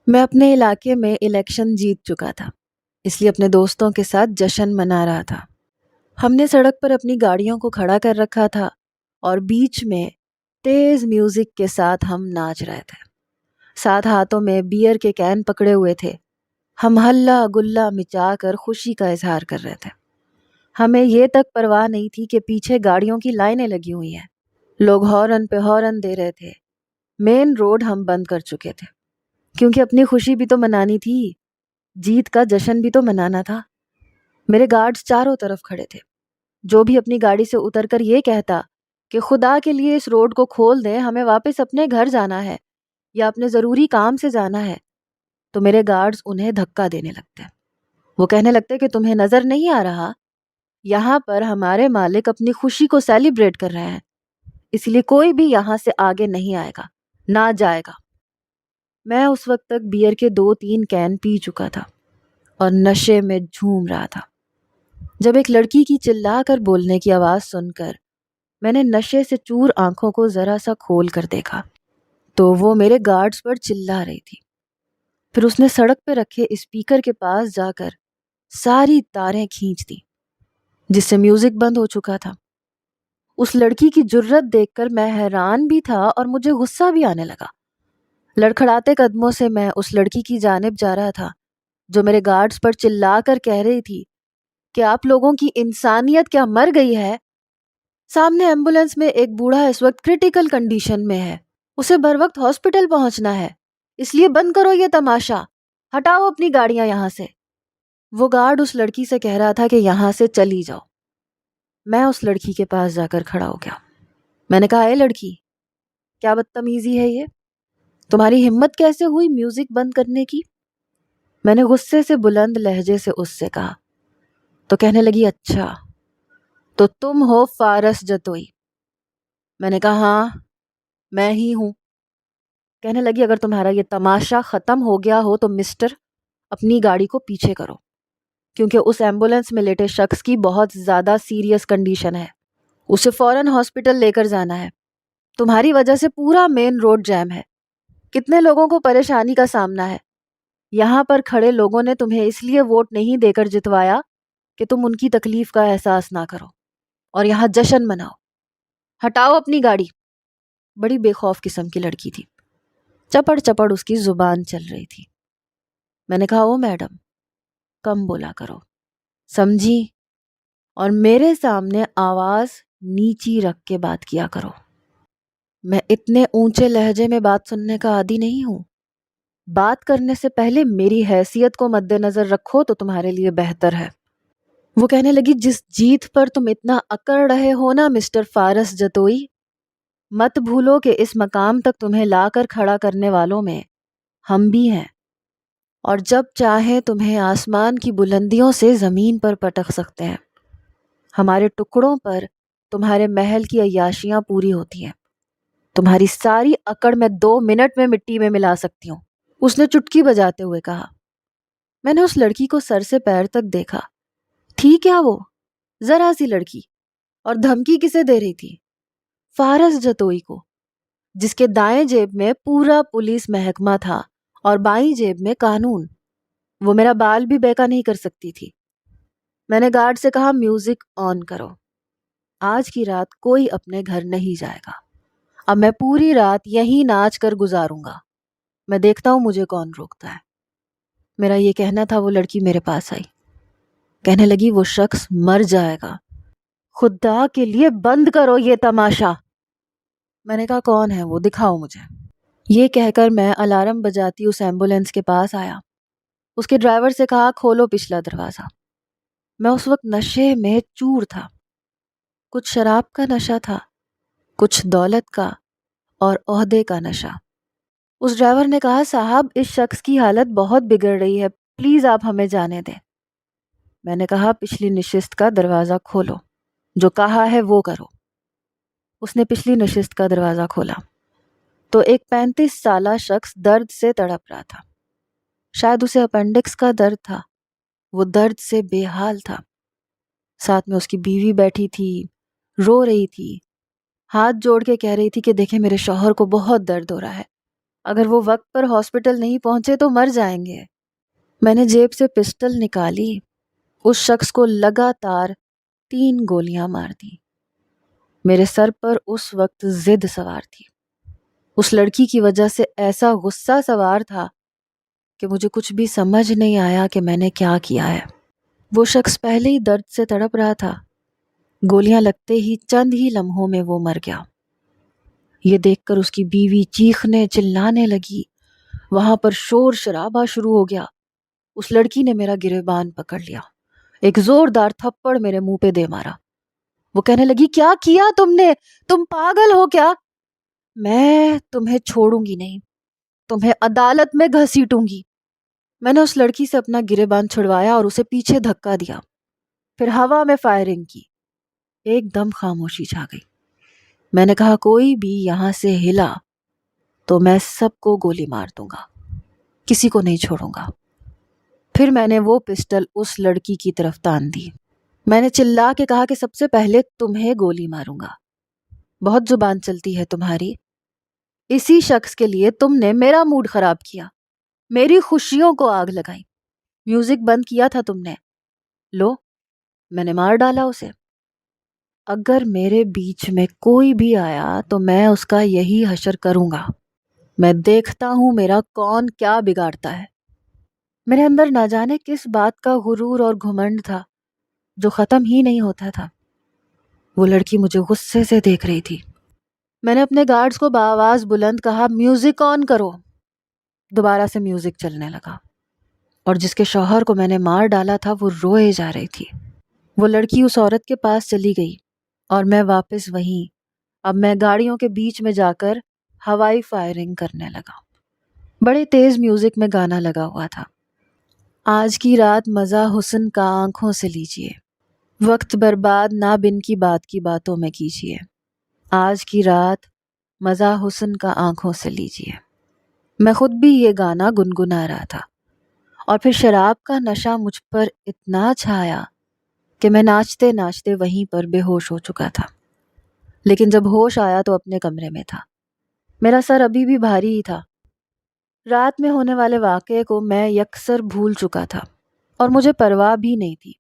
میں اپنے علاقے میں الیکشن جیت چکا تھا، اس لیے اپنے دوستوں کے ساتھ جشن منا رہا تھا۔ ہم نے سڑک پر اپنی گاڑیوں کو کھڑا کر رکھا تھا اور بیچ میں تیز میوزک کے ساتھ ہم ناچ رہے تھے۔ ساتھ ہاتھوں میں بیئر کے کین پکڑے ہوئے تھے۔ ہم ہلا گلا مچا کر خوشی کا اظہار کر رہے تھے۔ ہمیں یہ تک پرواہ نہیں تھی کہ پیچھے گاڑیوں کی لائنیں لگی ہوئی ہیں، لوگ ہارن پہ ہارن دے رہے تھے۔ مین روڈ ہم بند کر چکے تھے کیونکہ اپنی خوشی بھی تو منانی تھی، جیت کا جشن بھی تو منانا تھا۔ میرے گارڈز چاروں طرف کھڑے تھے۔ جو بھی اپنی گاڑی سے اتر کر یہ کہتا کہ خدا کے لیے اس روڈ کو کھول دیں، ہمیں واپس اپنے گھر جانا ہے یا اپنے ضروری کام سے جانا ہے، تو میرے گارڈز انہیں دھکا دینے لگتے۔ وہ کہنے لگتے کہ تمہیں نظر نہیں آ رہا، یہاں پر ہمارے مالک اپنی خوشی کو سیلیبریٹ کر رہے ہیں، اس لیے کوئی بھی یہاں سے آگے نہیں آئے گا، نہ جائے گا۔ میں اس وقت تک بیئر کے 2-3 کین پی چکا تھا اور نشے میں جھوم رہا تھا۔ جب ایک لڑکی کی چلا کر بولنے کی آواز سن کر میں نے نشے سے چور آنکھوں کو ذرا سا کھول کر دیکھا تو وہ میرے گارڈز پر چلا رہی تھی۔ پھر اس نے سڑک پہ رکھے اسپیکر کے پاس جا کر ساری تاریں کھینچ دی، جس سے میوزک بند ہو چکا تھا۔ اس لڑکی کی جرت دیکھ کر میں حیران بھی تھا اور مجھے غصہ بھی آنے لگا۔ لڑکھڑاتے قدموں سے میں اس لڑکی کی جانب جا رہا تھا جو میرے گارڈز پر چلا کر کہہ رہی تھی کہ آپ لوگوں کی انسانیت کیا مر گئی ہے؟ سامنے ایمبولینس میں ایک بوڑھا اس وقت کریٹیکل کنڈیشن میں ہے، اسے بر وقت ہاسپٹل پہنچنا ہے، اس لیے بند کرو یہ تماشا، ہٹاؤ اپنی گاڑیاں یہاں سے۔ وہ گارڈ اس لڑکی سے کہہ رہا تھا کہ یہاں سے چلی جاؤ۔ میں اس لڑکی کے پاس جا کر کھڑا ہو گیا۔ میں نے کہا، اے لڑکی، کیا بدتمیزی ہے یہ؟ تمہاری ہمت کیسے ہوئی میوزک بند کرنے کی؟ میں نے غصے سے بلند لہجے سے اس سے کہا تو کہنے لگی، اچھا تو تم ہو فارس جتوئی؟ میں نے کہا، ہاں میں ہی ہوں۔ کہنے لگی، اگر تمہارا یہ تماشا ختم ہو گیا ہو تو مسٹر اپنی گاڑی کو پیچھے کرو، کیونکہ اس ایمبولینس میں لیٹے شخص کی بہت زیادہ سیریس کنڈیشن ہے، اسے فوراً ہاسپٹل لے کر جانا ہے۔ تمہاری وجہ سے پورا مین روڈ جام ہے، کتنے لوگوں کو پریشانی کا سامنا ہے۔ یہاں پر کھڑے لوگوں نے تمہیں اس لیے ووٹ نہیں دے کر جتوایا کہ تم ان کی تکلیف کا احساس نہ کرو اور یہاں جشن مناؤ۔ ہٹاؤ اپنی گاڑی۔ بڑی بے خوف قسم کی لڑکی تھی، چپڑ چپڑ اس کی زبان چل رہی تھی۔ میں نے کہا، او میڈم، کم بولا کرو، سمجھی؟ اور میرے سامنے آواز نیچی رکھ کے بات کیا کرو۔ میں اتنے اونچے لہجے میں بات سننے کا عادی نہیں ہوں۔ بات کرنے سے پہلے میری حیثیت کو مد نظر رکھو تو تمہارے لیے بہتر ہے۔ وہ کہنے لگی، جس جیت پر تم اتنا اکڑ رہے ہو نا مسٹر فارس جتوئی، مت بھولو کہ اس مقام تک تمہیں لا کر کھڑا کرنے والوں میں ہم بھی ہیں، اور جب چاہیں تمہیں آسمان کی بلندیوں سے زمین پر پٹک سکتے ہیں۔ ہمارے ٹکڑوں پر تمہارے محل کی عیاشیاں پوری ہوتی ہیں، تمہاری ساری اکڑ میں 2 منٹ میں مٹی میں ملا سکتی ہوں۔ اس نے چٹکی بجاتے ہوئے کہا۔ میں نے اس لڑکی کو سر سے پیر تک دیکھا۔ تھی کیا وہ؟ ذرا سی لڑکی، اور دھمکی کسے دے رہی تھی؟ فارس جتوئی کو، جس کے دائیں جیب میں پورا پولیس محکمہ تھا اور بائیں جیب میں قانون۔ وہ میرا بال بھی بیکا نہیں کر سکتی تھی۔ میں نے گارڈ سے کہا، میوزک آن کرو، آج کی رات کوئی اپنے گھر نہیں جائے گا، اب میں پوری رات یہیں ناچ کر گزاروں گا، میں دیکھتا ہوں مجھے کون روکتا ہے۔ میرا یہ کہنا تھا، وہ لڑکی میرے پاس آئی، کہنے لگی، وہ شخص مر جائے گا، خدا کے لیے بند کرو یہ تماشا۔ میں نے کہا، کون ہے وہ؟ دکھاؤ مجھے۔ یہ کہہ کر میں الارم بجاتی اس ایمبولینس کے پاس آیا، اس کے ڈرائیور سے کہا، کھولو پچھلا دروازہ۔ میں اس وقت نشے میں چور تھا، کچھ شراب کا نشہ تھا، کچھ دولت کا اور عہدے کا نشہ۔ اس ڈرائیور نے کہا، صاحب اس شخص کی حالت بہت بگڑ رہی ہے، پلیز آپ ہمیں جانے دیں۔ میں نے کہا، پچھلی نشست کا دروازہ کھولو، جو کہا ہے وہ کرو۔ اس نے پچھلی نشست کا دروازہ کھولا تو ایک 35 سالہ شخص درد سے تڑپ رہا تھا، شاید اسے اپینڈکس کا درد تھا، وہ درد سے بے حال تھا۔ ساتھ میں اس کی بیوی بیٹھی تھی، رو رہی تھی، ہاتھ جوڑ کے کہہ رہی تھی کہ دیکھیں میرے شوہر کو بہت درد ہو رہا ہے، اگر وہ وقت پر ہاسپٹل نہیں پہنچے تو مر جائیں گے۔ میں نے جیب سے پسٹل نکالی، اس شخص کو لگاتار 3 گولیاں مار دی۔ میرے سر پر اس وقت ضد سوار تھی۔ اس لڑکی کی وجہ سے ایسا غصہ سوار تھا کہ مجھے کچھ بھی سمجھ نہیں آیا کہ میں نے کیا کیا ہے۔ وہ شخص پہلے ہی درد سے تڑپ رہا تھا، گولیاں لگتے ہی چند ہی لمحوں میں وہ مر گیا۔ یہ دیکھ کر اس کی بیوی چیخنے چلانے لگی، وہاں پر شور شرابہ شروع ہو گیا۔ اس لڑکی نے میرا گریبان پکڑ لیا، ایک زوردار تھپڑ میرے منہ پہ دے مارا۔ وہ کہنے لگی، کیا کیا تم نے؟ تم پاگل ہو کیا؟ میں تمہیں چھوڑوں گی نہیں، تمہیں عدالت میں گھسیٹوں گی۔ میں نے اس لڑکی سے اپنا گریبان چھڑوایا اور اسے پیچھے دھکا دیا، پھر ہوا میں فائرنگ کی۔ ایک دم خاموشی چھا گئی۔ میں نے کہا، کوئی بھی یہاں سے ہلا تو میں سب کو گولی مار دوں گا، کسی کو نہیں چھوڑوں گا۔ پھر میں نے وہ پسٹل اس لڑکی کی طرف تان دی۔ میں نے چلا کے کہا کہ سب سے پہلے تمہیں گولی ماروں گا، بہت زبان چلتی ہے تمہاری۔ اسی شخص کے لیے تم نے میرا موڈ خراب کیا، میری خوشیوں کو آگ لگائی، میوزک بند کیا تھا تم نے، لو میں نے مار ڈالا اسے۔ اگر میرے بیچ میں کوئی بھی آیا تو میں اس کا یہی حشر کروں گا۔ میں دیکھتا ہوں میرا کون کیا بگاڑتا ہے۔ میرے اندر نہ جانے کس بات کا غرور اور گھمنڈ تھا جو ختم ہی نہیں ہوتا تھا۔ وہ لڑکی مجھے غصے سے دیکھ رہی تھی۔ میں نے اپنے گارڈز کو بآواز بلند کہا، میوزک آن کرو۔ دوبارہ سے میوزک چلنے لگا، اور جس کے شوہر کو میں نے مار ڈالا تھا وہ روئے جا رہی تھی۔ وہ لڑکی اس عورت کے پاس چلی گئی اور میں واپس وہیں۔ اب میں گاڑیوں کے بیچ میں جا کر ہوائی فائرنگ کرنے لگا۔ بڑے تیز میوزک میں گانا لگا ہوا تھا، آج کی رات مزہ حسن کا آنکھوں سے لیجئے، وقت برباد نہ بن کی بات کی باتوں میں کیجئے، آج کی رات مزہ حسن کا آنکھوں سے لیجئے۔ میں خود بھی یہ گانا گنگنا رہا تھا، اور پھر شراب کا نشہ مجھ پر اتنا چھایا کہ میں ناچتے ناچتے وہیں پر بے ہوش ہو چکا تھا۔ لیکن جب ہوش آیا تو اپنے کمرے میں تھا، میرا سر ابھی بھی بھاری ہی تھا۔ رات میں ہونے والے واقعے کو میں یکسر بھول چکا تھا اور مجھے پرواہ بھی نہیں تھی۔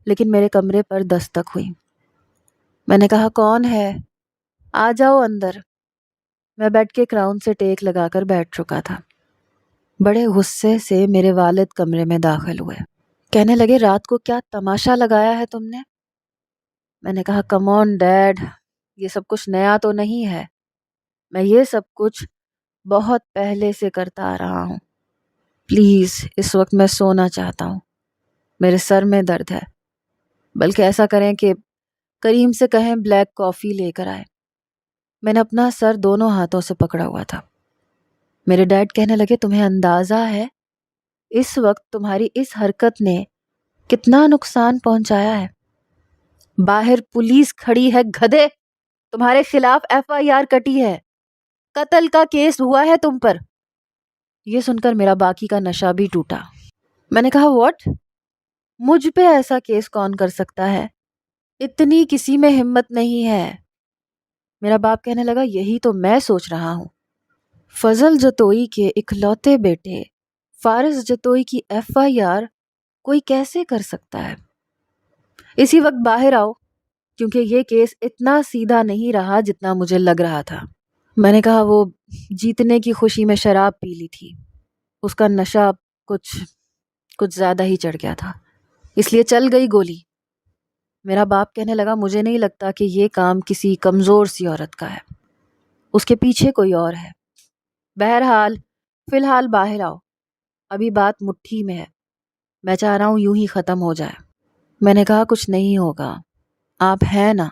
لیکن میرے کمرے پر دستک ہوئی۔ میں نے کہا، کون ہے؟ آ جاؤ اندر۔ میں بیڈ کے کراؤن سے ٹیک لگا کر بیٹھ چکا تھا۔ بڑے غصے سے میرے والد کمرے میں داخل ہوئے، کہنے لگے، رات کو کیا تماشا لگایا ہے تم نے؟ میں نے کہا، کم آن ڈیڈ، یہ سب کچھ نیا تو نہیں ہے، میں یہ سب کچھ بہت پہلے سے کرتا آ رہا ہوں، پلیز اس وقت میں سونا چاہتا ہوں، میرے سر میں درد ہے، بلکہ ایسا کریں کہ کریم سے کہیں بلیک کافی لے کر آئے۔ میں نے اپنا سر دونوں ہاتھوں سے پکڑا ہوا تھا۔ میرے ڈیڈ کہنے لگے، تمہیں اندازہ ہے اس وقت تمہاری اس حرکت نے کتنا نقصان پہنچایا ہے؟ باہر پولیس کھڑی ہے، گدھے، تمہارے خلاف FIR کٹی ہے، قتل کا کیس ہوا ہے تم پر۔ یہ سن کر میرا باقی کا نشہ بھی ٹوٹا۔ میں نے کہا، واٹ؟ مجھ پہ ایسا کیس کون کر سکتا ہے؟ اتنی کسی میں ہمت نہیں ہے۔ میرا باپ کہنے لگا، یہی تو میں سوچ رہا ہوں، فضل جتوئی کے اکلوتے بیٹے فارس جتوئی کی FIR کوئی کیسے کر سکتا ہے؟ اسی وقت باہر آؤ، کیونکہ یہ کیس اتنا سیدھا نہیں رہا جتنا مجھے لگ رہا تھا۔ میں نے کہا، وہ جیتنے کی خوشی میں شراب پی لی تھی، اس کا نشہ کچھ زیادہ ہی چڑھ گیا تھا، اس لیے چل گئی گولی۔ میرا باپ کہنے لگا، مجھے نہیں لگتا کہ یہ کام کسی کمزور سی عورت کا ہے، اس کے پیچھے کوئی اور ہے۔ بہرحال فی الحال باہر آؤ، ابھی بات مٹھی میں ہے، میں چاہ رہا ہوں یوں ہی ختم ہو جائے۔ میں نے کہا، کچھ نہیں ہوگا، آپ ہیں نا؟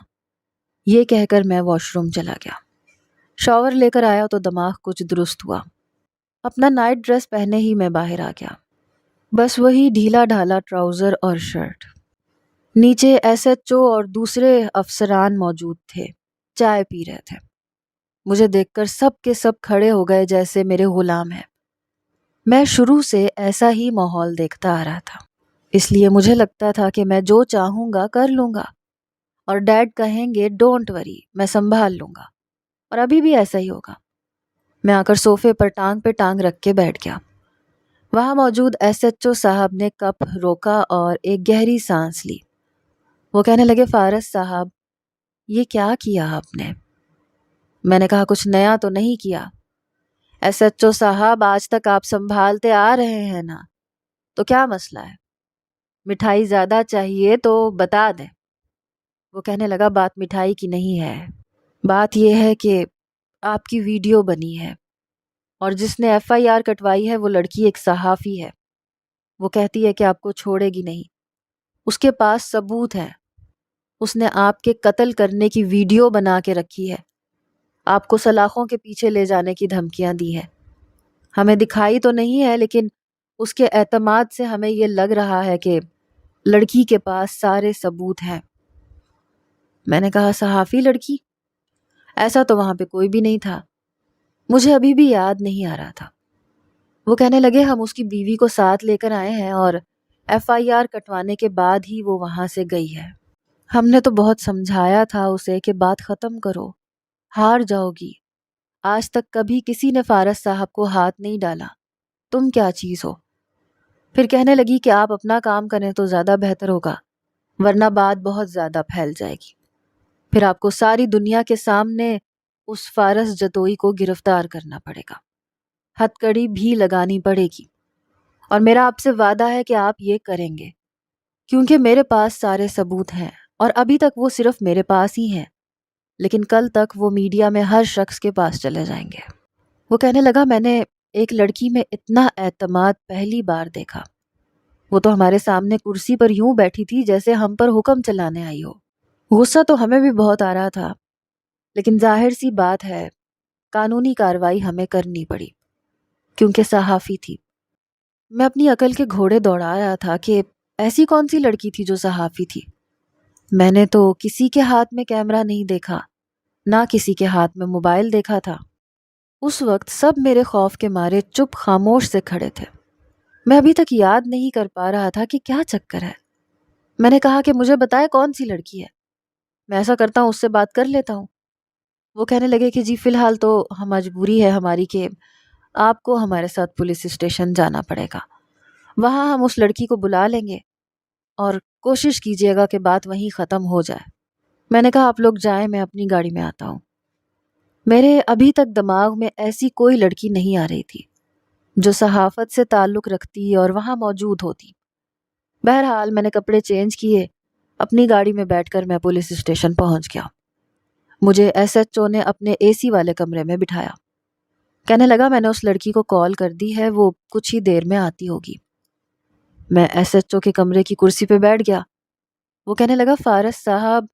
یہ کہہ کر میں واش روم چلا گیا۔ شاور لے کر آیا تو دماغ کچھ درست ہوا۔ اپنا نائٹ ڈریس پہنے ہی میں باہر آ گیا، بس وہی ڈھیلا ڈھالا ٹراؤزر اور شرٹ۔ نیچے SHO اور دوسرے افسران موجود تھے، چائے پی رہے تھے۔ مجھے دیکھ کر سب کے سب کھڑے ہو گئے جیسے میرے غلام ہیں۔ میں شروع سے ایسا ہی ماحول دیکھتا آ رہا تھا، اس لیے مجھے لگتا تھا کہ میں جو چاہوں گا کر لوں گا، اور ڈیڈ کہیں گے ڈونٹ وری، میں سنبھال لوں گا، اور ابھی بھی ایسا ہی ہوگا۔ میں آ کر صوفے پر ٹانگ پہ ٹانگ رکھ کے بیٹھ گیا۔ وہاں موجود ایس ایچ او صاحب نے کپ روکا اور ایک گہری سانس لی۔ وہ کہنے لگے، فارس صاحب، یہ کیا کیا آپ نے؟ میں نے کہا، کچھ نیا تو نہیں کیا۔ ایس ایچ او صاحب، آج تک آپ سنبھالتے آ رہے ہیں نا، تو کیا مسئلہ ہے؟ مٹھائی زیادہ چاہیے تو بتا دیں۔ وہ کہنے لگا، بات مٹھائی کی نہیں ہے، بات یہ ہے کہ آپ کی ویڈیو بنی ہے اور جس نے ایف آئی آر کٹوائی ہے وہ لڑکی ایک صحافی ہے۔ وہ کہتی ہے کہ آپ کو چھوڑے گی نہیں، اس کے پاس ثبوت ہے، اس نے آپ کے قتل کرنے کی ویڈیو بنا کے رکھی ہے، آپ کو سلاخوں کے پیچھے لے جانے کی دھمکیاں دی ہیں۔ ہمیں دکھائی تو نہیں ہے، لیکن اس کے اعتماد سے ہمیں یہ لگ رہا ہے کہ لڑکی کے پاس سارے ثبوت ہیں۔ میں نے کہا، صحافی لڑکی؟ ایسا تو وہاں پہ کوئی بھی نہیں تھا، مجھے ابھی بھی یاد نہیں آ رہا تھا۔ وہ کہنے لگے، ہم اس کی بیوی کو ساتھ لے کر آئے ہیں اور ایف آئی آر کٹوانے کے بعد ہی وہ وہاں سے گئی ہے۔ ہم نے تو بہت سمجھایا تھا اسے کہ بات ختم کرو، ہار جاؤ گی، آج تک کبھی کسی نے فارس صاحب کو ہاتھ نہیں ڈالا، تم کیا چیز ہو؟ پھر کہنے لگی کہ آپ اپنا کام کریں تو زیادہ بہتر ہوگا، ورنہ بات بہت زیادہ پھیل جائے گی، پھر آپ کو ساری دنیا کے سامنے اس فارس جتوئی کو گرفتار کرنا پڑے گا، ہتھ کڑی بھی لگانی پڑے گی، اور میرا آپ سے وعدہ ہے کہ آپ یہ کریں گے، کیونکہ میرے پاس سارے ثبوت ہیں، اور ابھی تک وہ صرف میرے پاس ہی ہیں، لیکن کل تک وہ میڈیا میں ہر شخص کے پاس چلے جائیں گے۔ وہ کہنے لگا، میں نے ایک لڑکی میں اتنا اعتماد پہلی بار دیکھا، وہ تو ہمارے سامنے کرسی پر یوں بیٹھی تھی جیسے ہم پر حکم چلانے آئی ہو۔ غصہ تو ہمیں بھی بہت آ رہا تھا، لیکن ظاہر سی بات ہے قانونی کارروائی ہمیں کرنی پڑی، کیونکہ صحافی تھی۔ میں اپنی عقل کے گھوڑے دوڑا رہا تھا کہ ایسی کون سی لڑکی تھی جو صحافی تھی۔ میں نے تو کسی کے ہاتھ میں کیمرہ نہیں دیکھا، نہ کسی کے ہاتھ میں موبائل دیکھا تھا۔ اس وقت سب میرے خوف کے مارے چپ خاموش سے کھڑے تھے۔ میں ابھی تک یاد نہیں کر پا رہا تھا کہ کیا چکر ہے۔ میں نے کہا کہ مجھے بتائے کون سی لڑکی ہے، میں ایسا کرتا ہوں اس سے بات کر لیتا ہوں۔ وہ کہنے لگے کہ جی فی الحال تو مجبوری ہے ہماری کہ آپ کو ہمارے ساتھ پولیس اسٹیشن جانا پڑے گا، وہاں ہم اس لڑکی کو بلا لیں گے اور کوشش کیجیے گا کہ بات وہیں ختم ہو جائے۔ میں نے کہا، آپ لوگ جائیں، میں اپنی گاڑی میں آتا ہوں۔ میرے ابھی تک دماغ میں ایسی کوئی لڑکی نہیں آ رہی تھی جو صحافت سے تعلق رکھتی اور وہاں موجود ہوتی۔ بہرحال میں نے کپڑے چینج کیے، اپنی گاڑی میں بیٹھ کر میں پولیس اسٹیشن پہنچ گیا۔ مجھے ایس ایچ او نے اپنے اے سی والے کمرے میں بٹھایا۔ کہنے لگا، میں نے اس لڑکی کو کال کر دی ہے، وہ کچھ ہی دیر میں آتی ہوگی۔ میں ایس ایچ او کے کمرے کی کرسی پہ بیٹھ گیا۔ وہ کہنے لگا، فارس صاحب،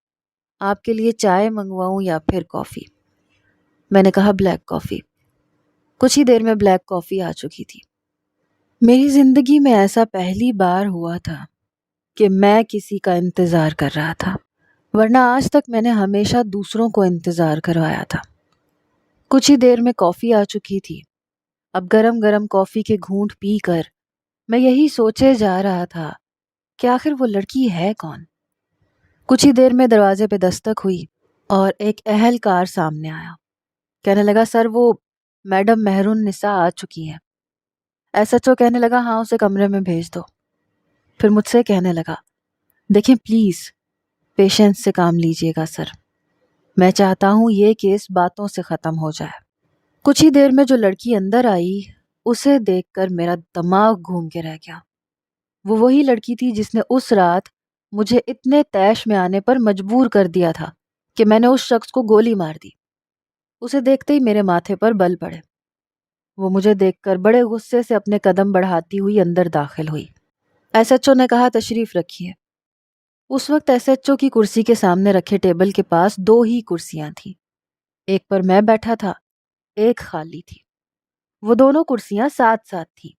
آپ کے لیے چائے منگواؤں یا پھر کافی؟ میں نے کہا، بلیک کافی۔ کچھ ہی دیر میں بلیک کافی آ چکی تھی۔ میری زندگی میں ایسا پہلی بار ہوا تھا کہ میں کسی کا انتظار کر رہا تھا، ورنہ آج تک میں نے ہمیشہ دوسروں کو انتظار کروایا تھا۔ کچھ ہی دیر میں کافی آ چکی تھی۔ اب گرم گرم کافی کے گھونٹ پی کر میں یہی سوچے جا رہا تھا کہ آخر وہ لڑکی ہے کون۔ کچھ ہی دیر میں دروازے پہ دستک ہوئی اور ایک اہلکار سامنے آیا۔ کہنے لگا، سر، وہ میڈم مہرالنساء آ چکی ہیں۔ ایس ایچ او کہنے لگا، ہاں، اسے کمرے میں بھیج دو۔ پھر مجھ سے کہنے لگا، دیکھیں پلیز پیشنس سے کام لیجیے گا سر، میں چاہتا ہوں یہ کیس باتوں سے ختم ہو جائے۔ کچھ ہی دیر میں جو لڑکی اندر آئی اسے دیکھ کر میرا دماغ گھوم کے رہ گیا۔ وہ وہی لڑکی تھی جس نے اس رات مجھے اتنے طیش میں آنے پر مجبور کر دیا تھا کہ میں نے اس شخص کو گولی مار دی۔ اسے دیکھتے ہی میرے ماتھے پر بل پڑے۔ وہ مجھے دیکھ کر بڑے غصے سے اپنے قدم بڑھاتی ہوئی اندر داخل ہوئی۔ ایس ایچ او نے کہا، تشریف رکھیے۔ اس وقت ایس ایچ او کی کرسی کے سامنے رکھے ٹیبل کے پاس 2 ہی کرسیاں تھیں، ایک پر میں بیٹھا تھا، ایک خالی تھی۔ وہ دونوں کرسیاں ساتھ ساتھ تھیں،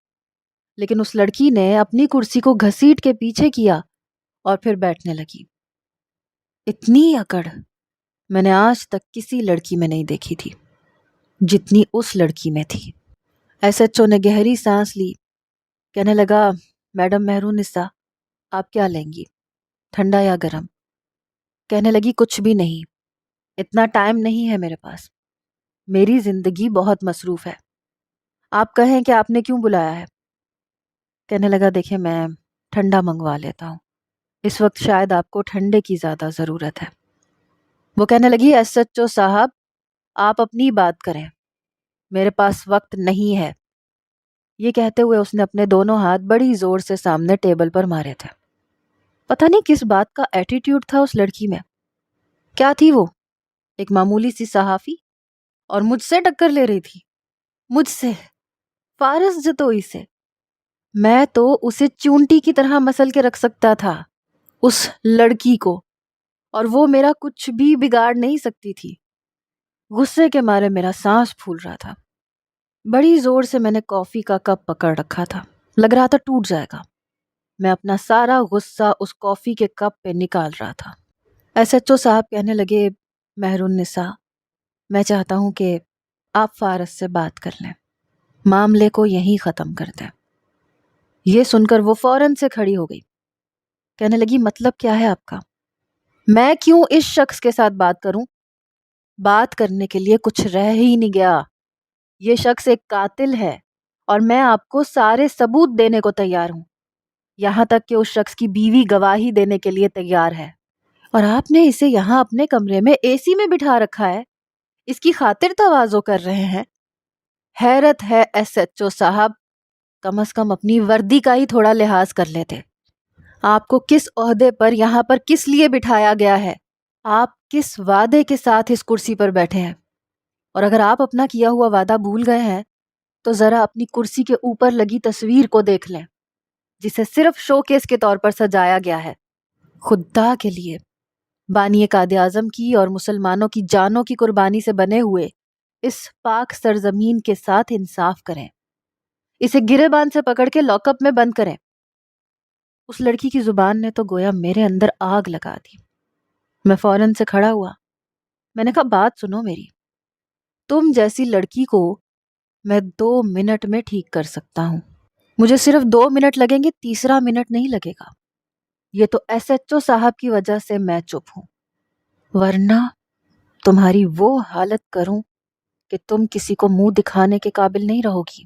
لیکن اس لڑکی نے اپنی کرسی کو گھسیٹ کے پیچھے کیا اور پھر بیٹھنے لگی۔ اتنی اکڑ میں نے آج تک کسی لڑکی میں نہیں دیکھی تھی جتنی اس لڑکی میں تھی۔ ایس ایچ او نے گہری سانس لی۔ کہنے لگا، میڈم مہرالنساء، آپ کیا لیں گی، ٹھنڈا یا گرم؟ کہنے لگی، کچھ بھی نہیں، اتنا ٹائم نہیں ہے میرے پاس۔ میری زندگی بہت مصروف ہے، آپ کہیں کہ آپ نے کیوں بلایا ہے؟ کہنے لگا دیکھیں میں ٹھنڈا منگوا لیتا ہوں، اس وقت شاید آپ کو ٹھنڈے کی زیادہ ضرورت ہے۔ وہ کہنے لگی ایس ایچ او صاحب آپ اپنی بات کریں، میرے پاس وقت نہیں ہے۔ یہ کہتے ہوئے اس نے اپنے دونوں ہاتھ بڑی زور سے سامنے ٹیبل پر مارے تھے۔ پتہ نہیں کس بات کا ایٹیٹیوڈ تھا اس لڑکی میں۔ کیا تھی وہ؟ ایک معمولی سی صحافی، اور مجھ سے ٹکر لے رہی تھی، مجھ سے، فارس جتوئی سے۔ میں تو اسے چونٹی کی طرح مسل کے رکھ سکتا تھا، اس لڑکی کو، اور وہ میرا کچھ بھی بگاڑ نہیں سکتی تھی۔ غصے کے مارے میرا سانس پھول رہا تھا، بڑی زور سے میں نے کافی کا کپ پکڑ رکھا تھا، لگ رہا تھا ٹوٹ جائے گا۔ میں اپنا سارا غصہ اس کافی کے کپ پہ نکال رہا تھا۔ ایس ایچ او صاحب کہنے لگے مہر النساء میں چاہتا ہوں کہ آپ فارس سے بات کر لیں، معاملے کو یہیں ختم کر دیں۔ یہ سن کر وہ فوراً سے کھڑی ہو گئی، کہنے لگی مطلب کیا ہے آپ کا؟ میں کیوں اس شخص کے ساتھ بات کروں؟ بات کرنے کے لیے کچھ رہ ہی نہیں گیا۔ یہ شخص ایک قاتل ہے اور میں آپ کو سارے ثبوت دینے کو تیار ہوں، یہاں تک کہ اس شخص کی بیوی گواہی دینے کے لیے تیار ہے، اور آپ نے اسے یہاں اپنے کمرے میں اے سی میں بٹھا رکھا ہے، اس کی خاطر تواضع کر رہے ہیں۔ حیرت ہے ایس ایچ او صاحب، کم از کم اپنی وردی کا ہی تھوڑا لحاظ کر لیتے۔ آپ کو کس عہدے پر یہاں پر کس لیے بٹھایا گیا ہے؟ آپ کس وعدے کے ساتھ اس کرسی پر بیٹھے ہیں؟ اور اگر آپ اپنا کیا ہوا وعدہ بھول گئے ہیں تو ذرا اپنی کرسی کے اوپر لگی تصویر کو دیکھ لیں، جسے صرف شو کیس کے طور پر سجایا گیا ہے۔ خدا کے لیے بانی قائد اعظم کی اور مسلمانوں کی جانوں کی قربانی سے بنے ہوئے اس پاک سرزمین کے ساتھ انصاف کریں، اسے گریبان سے پکڑ کے لاک اپ میں بند کریں۔ اس لڑکی کی زبان نے تو گویا میرے اندر آگ لگا دی۔ میں فوراً سے کھڑا ہوا، میں نے کہا بات سنو میری، تم جیسی لڑکی کو میں 2 منٹ میں ٹھیک کر سکتا ہوں، مجھے صرف 2 منٹ لگیں گے، تیسرا منٹ نہیں لگے گا۔ یہ تو ایس ایچ او صاحب کی وجہ سے میں چپ ہوں، ورنہ تمہاری وہ حالت کروں کہ تم کسی کو منہ دکھانے کے قابل نہیں رہو گی۔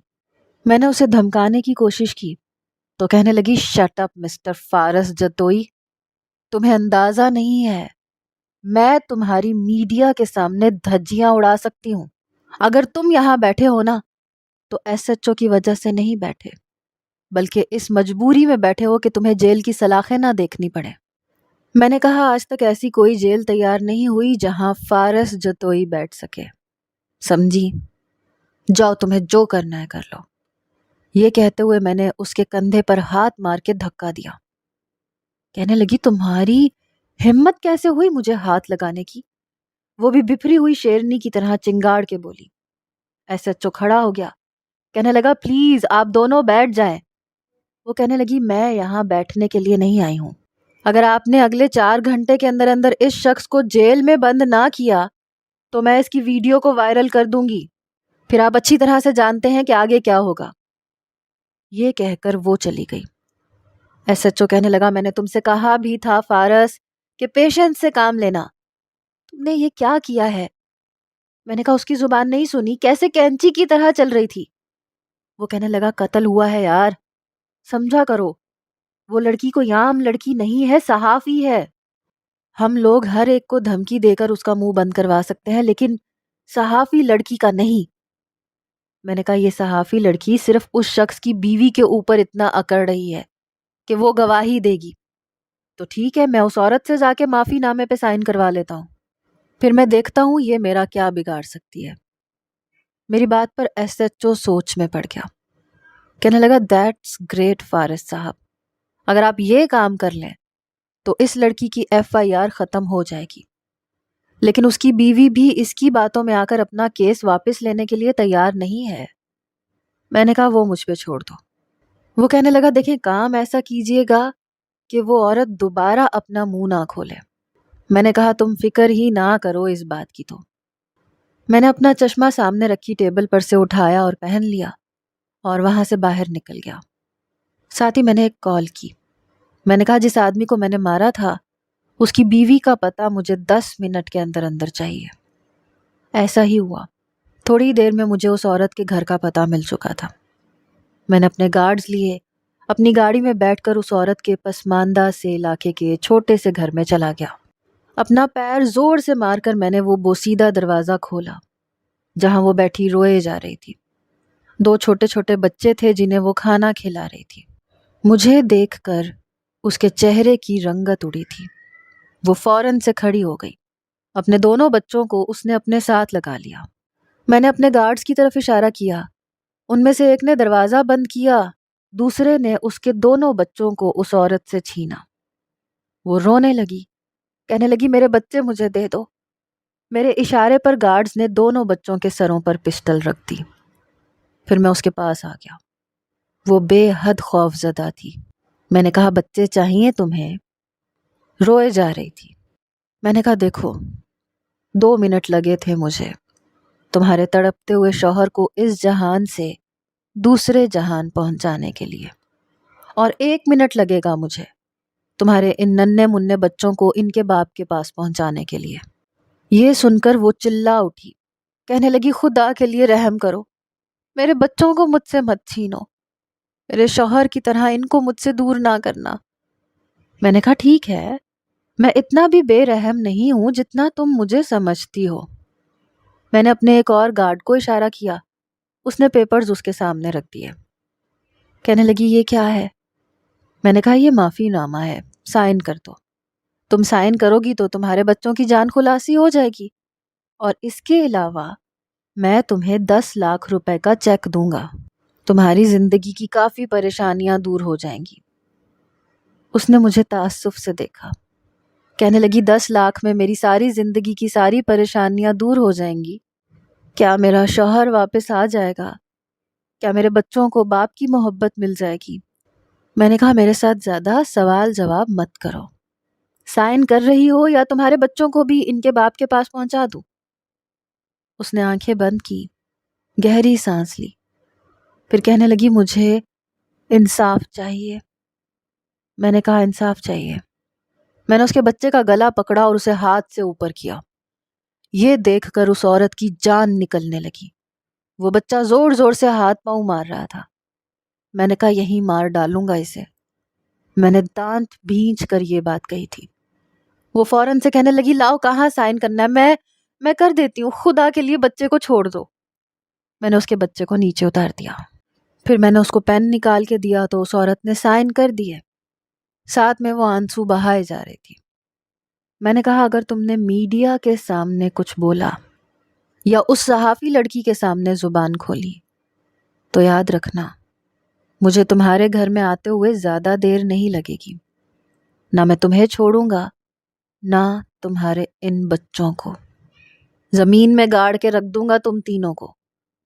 میں نے اسے دھمکانے کی کوشش کی تو کہنے لگی شٹ اپ مسٹر فارس جتوئی، تمہیں اندازہ نہیں ہے میں تمہاری میڈیا کے سامنے دھجیاں اڑا سکتی ہوں۔ اگر تم یہاں بیٹھے ہو نا تو ایس ایچ او کی وجہ سے نہیں بیٹھے، بلکہ اس مجبوری میں بیٹھے ہو کہ تمہیں جیل کی سلاخیں نہ دیکھنی پڑے۔ میں نے کہا آج تک ایسی کوئی جیل تیار نہیں ہوئی جہاں فارس جتوئی بیٹھ سکے، سمجھی؟ جاؤ تمہیں جو کرنا ہے کر لو۔ یہ کہتے ہوئے میں نے اس کے کندھے پر ہاتھ مار کے دھکا دیا۔ کہنے لگی تمہاری ہمت کیسے ہوئی مجھے ہاتھ لگانے کی؟ وہ بھی بپھری ہوئی شیرنی کی طرح چنگاڑ کے بولی۔ ایس ایچ او کھڑا ہو گیا، کہنے لگا پلیز آپ دونوں بیٹھ جائیں۔ وہ کہنے لگی میں یہاں بیٹھنے کے لیے نہیں آئی ہوں، اگر آپ نے اگلے 4 گھنٹے کے اندر اندر اس شخص کو جیل میں بند نہ کیا تو میں اس کی ویڈیو کو وائرل کر دوں گی، پھر آپ اچھی طرح سے جانتے ہیں کہ آگے کیا ہوگا۔ یہ کہہ کر وہ چلی گئی۔ ایس ایچ او کہنے لگا میں نے تم سے کہا بھی تھا فارس کہ پیشنس سے کام لینا، تم نے یہ کیا کیا ہے؟ میں نے کہا اس کی زبان نہیں سنی، کیسے کینچی کی طرح چل رہی تھی۔ وہ کہنے لگا قتل ہوا ہے یار، سمجھا کرو، وہ لڑکی کوئی عام لڑکی نہیں ہے، صحافی ہے۔ ہم لوگ ہر ایک کو دھمکی دے کر اس کا منہ بند کروا سکتے ہیں، لیکن صحافی لڑکی کا نہیں۔ میں نے کہا یہ صحافی لڑکی صرف اس شخص کی بیوی کے اوپر اتنا اکڑ رہی ہے کہ وہ گواہی دے گی، تو ٹھیک ہے میں اس عورت سے جا کے معافی نامے پہ سائن کروا لیتا ہوں، پھر میں دیکھتا ہوں یہ میرا کیا بگاڑ سکتی ہے۔ میری بات پر ایس ایچ او سوچ میں پڑ گیا، کہنے لگا دیٹس گریٹ فارس صاحب، اگر آپ یہ کام کر لیں تو اس لڑکی کی ایف آئی آر ختم ہو جائے گی، لیکن اس کی بیوی بھی اس کی باتوں میں آ کر اپنا کیس واپس لینے کے لیے تیار نہیں ہے۔ میں نے کہا وہ مجھ پہ چھوڑ دو۔ وہ کہنے لگا دیکھیں کام ایسا کیجئے گا کہ وہ عورت دوبارہ اپنا منہ نہ کھولے۔ میں نے کہا تم فکر ہی نہ کرو اس بات کی۔ تو میں نے اپنا چشمہ سامنے رکھی ٹیبل پر سے اٹھایا اور پہن لیا اور وہاں سے باہر نکل گیا۔ ساتھ ہی میں نے ایک کال کی، میں نے کہا جس آدمی کو میں نے مارا تھا اس کی بیوی کا پتہ مجھے 10 منٹ کے اندر اندر چاہیے۔ ایسا ہی ہوا، تھوڑی دیر میں مجھے اس عورت کے گھر کا پتہ مل چکا تھا۔ میں نے اپنے گارڈز لیے، اپنی گاڑی میں بیٹھ کر اس عورت کے پسماندہ سے علاقے کے چھوٹے سے گھر میں چلا گیا۔ اپنا پیر زور سے مار کر میں نے وہ بوسیدہ دروازہ کھولا جہاں وہ بیٹھی روئے جا رہی تھی۔ 2 چھوٹے چھوٹے بچے تھے جنہیں وہ کھانا کھلا رہی تھی۔ مجھے دیکھ کر اس کے چہرے کی رنگت اڑی تھی۔ وہ فوراً سے کھڑی ہو گئی۔ اپنے دونوں بچوں کو اس نے اپنے ساتھ لگا لیا۔ میں نے اپنے گارڈز کی طرف اشارہ کیا۔ ان میں سے ایک نے دروازہ بند کیا، دوسرے نے اس کے دونوں بچوں کو اس عورت سے چھینا۔ وہ رونے لگی، کہنے لگی میرے بچے مجھے دے دو۔ میرے اشارے پر گارڈز نے دونوں بچوں کے سروں پر پسٹل رکھ دی۔ پھر میں اس کے پاس آ گیا۔ وہ بے حد خوف زدہ تھی۔ میں نے کہا بچے چاہیے تمہیں؟ روئے جا رہی تھی۔ میں نے کہا دیکھو 2 منٹ لگے تھے مجھے تمہارے تڑپتے ہوئے شوہر کو اس جہان سے دوسرے جہان پہنچانے کے لیے، اور 1 منٹ لگے گا مجھے تمہارے ان ننھے منھے بچوں کو ان کے باپ کے پاس پہنچانے کے لیے۔ یہ سن کر وہ چلا اٹھی، کہنے لگی خدا کے لیے رحم کرو، میرے بچوں کو مجھ سے مت چھینو، میرے شوہر کی طرح ان کو مجھ سے دور نہ کرنا۔ میں نے کہا ٹھیک ہے، میں اتنا بھی بے رحم نہیں ہوں جتنا تم مجھے سمجھتی ہو۔ میں نے اپنے ایک اور گارڈ کو اشارہ کیا۔ اس نے پیپرز اس کے سامنے رکھ دیے۔ کہنے لگی یہ کیا ہے؟ میں نے کہا یہ معافی نامہ ہے، سائن کر دو۔ تم سائن کرو گی تو تمہارے بچوں کی جان خلاصی ہو جائے گی، اور اس کے علاوہ میں تمہیں 10 لاکھ روپے کا چیک دوں گا۔ تمہاری زندگی کی کافی پریشانیاں دور ہو جائیں گی۔ اس نے مجھے تعصب سے دیکھا، کہنے لگی 10 لاکھ میں میری ساری زندگی کی ساری پریشانیاں دور ہو جائیں گی؟ کیا میرا شوہر واپس آ جائے گا؟ کیا میرے بچوں کو باپ کی محبت مل جائے گی؟ میں نے کہا میرے ساتھ زیادہ سوال جواب مت کرو، سائن کر رہی ہو یا تمہارے بچوں کو بھی ان کے باپ کے پاس پہنچا دوں؟ اس نے آنکھیں بند کی، گہری سانس لی، پھر کہنے لگی مجھے انصاف چاہیے۔ میں نے کہا انصاف چاہیے۔ میں نے اس کے بچے کا گلا پکڑا اور اسے ہاتھ سے اوپر کیا۔ یہ دیکھ کر اس عورت کی جان نکلنے لگی۔ وہ بچہ زور زور سے ہاتھ پاؤں مار رہا تھا۔ میں نے کہا یہیں مار ڈالوں گا اسے۔ میں نے دانت بھینچ کر یہ بات کہی تھی۔ وہ فوراً سے کہنے لگی لاؤ کہاں سائن کرنا ہے، میں کر دیتی ہوں، خدا کے لیے بچے کو چھوڑ دو۔ میں نے اس کے بچے کو نیچے اتار دیا۔ پھر میں نے اس کو پین نکال کے دیا تو اس عورت نے سائن کر دیے، ساتھ میں وہ آنسو بہائے جا رہی تھی۔ میں نے کہا اگر تم نے میڈیا کے سامنے کچھ بولا یا اس صحافی لڑکی کے سامنے زبان کھولی تو یاد رکھنا مجھے تمہارے گھر میں آتے ہوئے زیادہ دیر نہیں لگے گی۔ نہ میں تمہیں چھوڑوں گا، نہ تمہارے ان بچوں کو۔ زمین میں گاڑ کے رکھ دوں گا تم تینوں کو،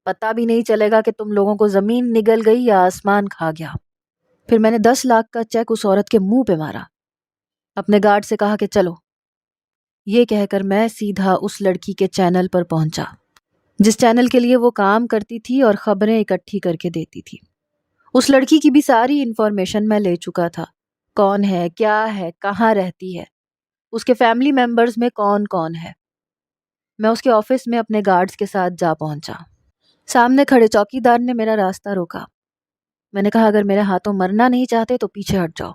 پتہ بھی نہیں چلے گا کہ تم لوگوں کو زمین نگل گئی یا آسمان کھا گیا۔ پھر میں نے 10 لاکھ کا چیک اس عورت کے منہ پہ مارا، اپنے گارڈ سے کہا کہ چلو۔ یہ کہہ کر میں سیدھا اس لڑکی کے چینل پر پہنچا جس چینل کے لیے وہ کام کرتی تھی اور خبریں اکٹھی کر کے دیتی تھی۔ اس لڑکی کی بھی ساری انفارمیشن میں لے چکا تھا، کون ہے، کیا ہے، کہاں رہتی ہے، اس کے فیملی ممبرز میں کون کون ہے۔ میں اس کے آفس میں اپنے گارڈز کے ساتھ جا پہنچا۔ سامنے کھڑے چوکیدار نے میرا راستہ روکا۔ میں نے کہا اگر میرے ہاتھوں مرنا نہیں چاہتے تو پیچھے ہٹ جاؤ۔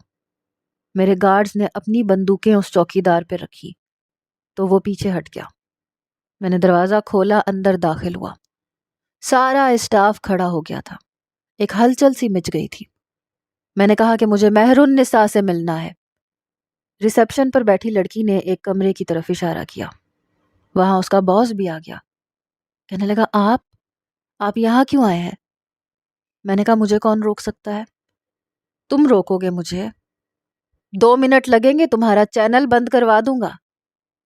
میرے گارڈز نے اپنی بندوقیں اس چوکیدار پہ رکھی تو وہ پیچھے ہٹ گیا۔ میں نے دروازہ کھولا، اندر داخل ہوا۔ سارا اسٹاف کھڑا ہو گیا تھا، ایک ہلچل سی مچ گئی تھی۔ میں نے کہا کہ مجھے مہر النساء سے ملنا ہے۔ ریسیپشن پر بیٹھی لڑکی نے ایک کمرے کی طرف اشارہ کیا۔ وہاں اس کا باس بھی آ گیا، کہنے لگا آپ یہاں کیوں آئے ہیں؟ میں نے کہا مجھے کون روک سکتا ہے؟ تم روکو گے مجھے؟ 2 منٹ لگیں گے، تمہارا چینل بند کروا دوں گا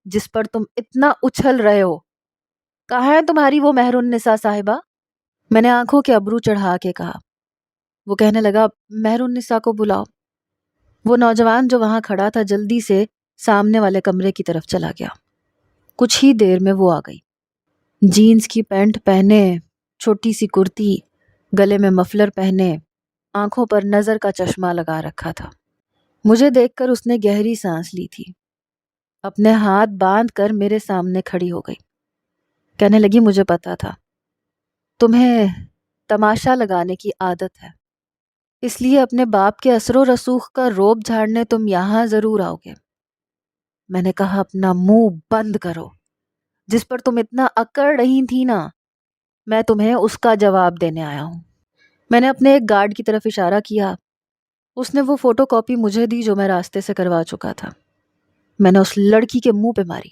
جس پر تم اتنا اچھل رہے ہو۔ کہاں ہے تمہاری وہ مہر النساء صاحبہ؟ میں نے آنکھوں کے ابرو چڑھا کے کہا۔ وہ کہنے لگا مہر النساء کو بلاؤ۔ وہ نوجوان جو وہاں کھڑا تھا جلدی سے سامنے والے کمرے کی طرف چلا گیا۔ کچھ ہی دیر میں وہ آ گئی، جینز کی پینٹ پہنے، چھوٹی سی کرتی، گلے میں مفلر پہنے، آنکھوں پر نظر کا چشمہ لگا رکھا تھا۔ مجھے دیکھ کر اس نے گہری سانس لی تھی، اپنے ہاتھ باندھ کر میرے سامنے کھڑی ہو گئی، کہنے لگی مجھے پتا تھا تمہیں تماشا لگانے کی عادت ہے، اس لیے اپنے باپ کے اثر و رسوخ کا روب جھاڑنے تم یہاں ضرور آؤ گے۔ میں نے کہا اپنا منہ بند کرو، جس پر تم اتنا اکڑ رہی تھی نا، میں تمہیں اس کا جواب دینے آیا ہوں۔ میں نے اپنے ایک گارڈ کی طرف اشارہ کیا، اس نے وہ فوٹو کاپی مجھے دی جو میں راستے سے کروا چکا تھا۔ میں نے اس لڑکی کے منہ پہ ماری۔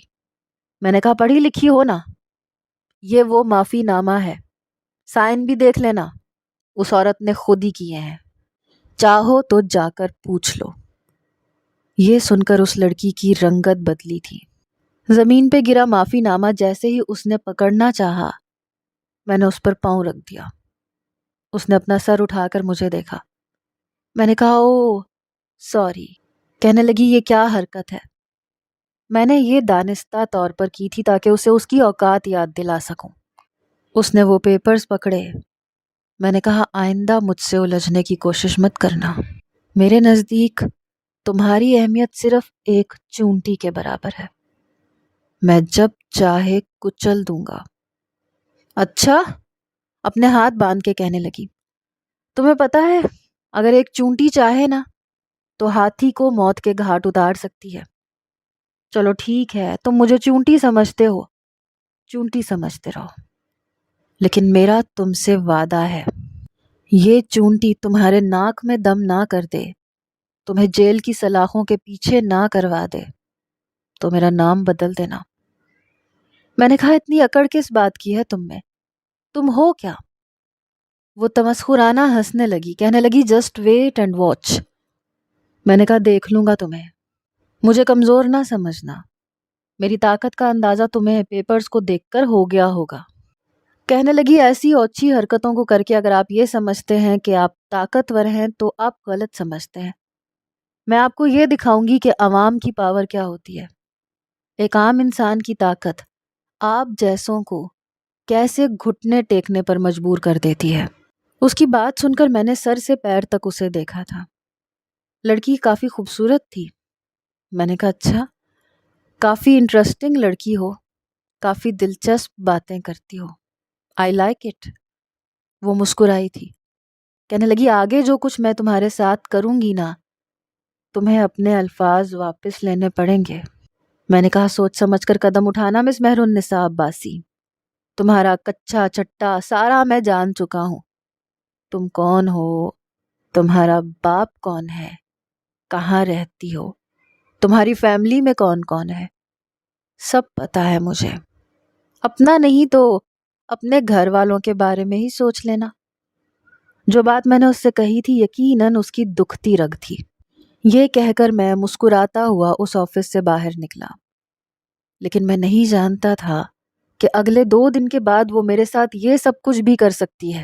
میں نے کہا پڑھی لکھی ہو نا، یہ وہ معافی نامہ ہے، سائن بھی دیکھ لینا، اس عورت نے خود ہی کیے ہیں، چاہو تو جا کر پوچھ لو۔ یہ سن کر اس لڑکی کی رنگت بدلی تھی۔ زمین پہ گرا معافی نامہ جیسے ہی اس نے پکڑنا چاہا، میں نے اس پر پاؤں رکھ دیا۔ اس نے اپنا سر اٹھا کر مجھے دیکھا۔ میں نے کہا او سوری۔ کہنے لگی یہ کیا حرکت ہے؟ میں نے یہ دانستہ طور پر کی تھی تاکہ اسے اس کی اوقات یاد دلا سکوں۔ اس نے وہ پیپرز پکڑے۔ میں نے کہا آئندہ مجھ سے الجھنے کی کوشش مت کرنا، میرے نزدیک تمہاری اہمیت صرف ایک چونٹی کے برابر ہے، میں جب چاہے کچل دوں گا۔ اچھا؟ اپنے ہاتھ باندھ کے کہنے لگی، تمہیں پتہ ہے اگر ایک چونٹی چاہے نا تو ہاتھی کو موت کے گھاٹ اتار سکتی ہے۔ چلو ٹھیک ہے، تم مجھے چونٹی سمجھتے ہو، چونٹی سمجھتے رہو، لیکن میرا تم سے وعدہ ہے، یہ چونٹی تمہارے ناک میں دم نہ کر دے، تمہیں جیل کی سلاخوں کے پیچھے نہ کروا دے تو میرا نام بدل دینا۔ میں نے کہا اتنی اکڑ کس بات کی ہے تم میں، تم ہو کیا؟ وہ تمسخرانہ ہنسنے لگی، کہنے لگی جسٹ ویٹ اینڈ واچ۔ میں نے کہا دیکھ لوں گا تمہیں، مجھے کمزور نہ سمجھنا، میری طاقت کا اندازہ تمہیں پیپرز کو دیکھ کر ہو گیا ہوگا۔ کہنے لگی ایسی اوچھی حرکتوں کو کر کے اگر آپ یہ سمجھتے ہیں کہ آپ طاقتور ہیں تو آپ غلط سمجھتے ہیں۔ میں آپ کو یہ دکھاؤں گی کہ عوام کی پاور کیا ہوتی ہے۔ ایک عام انسان کی طاقت آپ جیسوں کو کیسے گھٹنے ٹیکنے پر مجبور کر دیتی ہے۔ اس کی بات سن کر میں نے سر سے پیر تک اسے دیکھا تھا۔ لڑکی کافی خوبصورت تھی۔ میں نے کہا اچھا، کافی انٹرسٹنگ لڑکی ہو، کافی دلچسپ باتیں کرتی ہو، آئی لائک اٹ۔ وہ مسکرائی تھی، کہنے لگی آگے جو کچھ میں تمہارے ساتھ کروں گی نا، تمہیں اپنے الفاظ واپس لینے پڑیں گے۔ میں نے کہا سوچ سمجھ کر قدم اٹھانا مس مہر النساء عباسی، تمہارا کچا چٹا سارا میں جان چکا ہوں، تم کون ہو، تمہارا باپ کون ہے، کہاں رہتی ہو، تمہاری فیملی میں کون کون ہے، سب پتا ہے مجھے۔ اپنا نہیں تو اپنے گھر والوں کے بارے میں ہی سوچ لینا۔ جو بات میں نے اس سے کہی تھی یقیناً اس کی دکھتی رگ تھی۔ یہ کہہ کر میں مسکراتا ہوا اس آفس سے باہر نکلا، لیکن میں نہیں جانتا تھا کہ اگلے 2 دن کے بعد وہ میرے ساتھ یہ سب کچھ بھی کر سکتی ہے۔